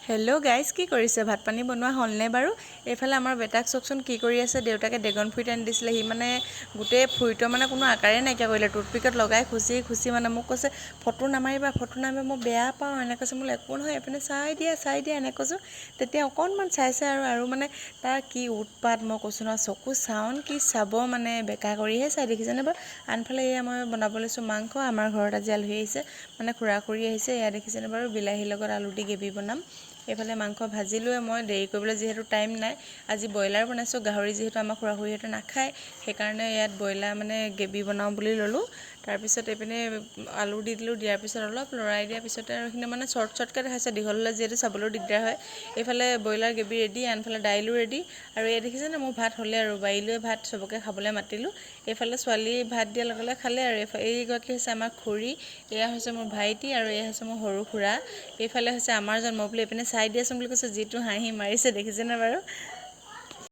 Hello' guys, কি কৰিছে? ভাত পানী বনোৱা হ'লনে বাৰু? এইফালে আমাৰ বেটাক চাওকচোন কি কৰি আছে। দেউতাকে ড্ৰেগন ফ্ৰুইট আনি দিছিলে। সি মানে গোটেই ফ্ৰুইটৰ মানে কোনো আকাৰে নাইকিয়া কৰিলে। টুথপিকত লগাই খুচি মানে মোক কৈছে, ফটো নামাৰিবা, মই বেয়া পাওঁ। এনেকৈ কৈছে। বোলে একো নহয়, এইপিনে চাই দিয়া এনেকৈ কৈছোঁ। তেতিয়া অকণমান চাইছে আৰু মানে তাৰ কি উৎপাত মই কৈছোঁ নহয়, চকু চাওন কি চাব মানে বেকা কৰিহে চাই, দেখিছেনে বাৰু? আনফালে এয়া মই বনাব লৈছোঁ মাংস। আমাৰ ঘৰত আজি আলহী আহিছে, মানে খুৰা খুৰী আহিছে। এয়া দেখিছেনে বাৰু, বিলাহীৰ লগত আলু দি গ্ৰেভি বনাম। এইফালে মাংস ভাজিলোৱে মই, দেৰি কৰিবলৈ যিহেতু টাইম নাই। আজি ব্ৰইলাৰ বনাইছোঁ। গাহৰি যিহেতু আমাৰ খুৰা খুৰীহঁতে নাখায়, সেইকাৰণে ইয়াত ব্ৰইলাৰ মানে গ্ৰেভি বনাওঁ বুলি ল'লোঁ। তাৰপিছত এইপিনে আলু দি দিলোঁ। দিয়াৰ পিছত অলপ লৰাই দিয়াৰ পিছতে আৰু এইখিনি মানে শ্বৰ্টকৈ দেখাইছে, দীঘল হ'লে যিহেতু চাবলৈও দিগদাৰ হয়। এইফালে ব্ৰইলাৰ গ্ৰেভি ৰেডি, আনফালে দাইলো ৰেডি। আৰু এই দেখিছেনে, মোৰ ভাত হ'লে আৰু বাৰীলৈ ভাত চবকে খাবলৈ মাতিলোঁ। এইফালে ছোৱালী ভাত দিয়াৰ লগে লগে খালে আৰু এইগৰাকী হৈছে আমাৰ খুৰী, এয়া হৈছে মোৰ ভাইটি, আৰু এয়া হৈছে মোৰ সৰু খুৰা। এইফালে হৈছে আমাৰ জন্ম বুলি এইপিনে চাই দিয়াচোন বুলি কৈছোঁ। যিটো হাঁহি মাৰিছে দেখিছেনে বাৰু?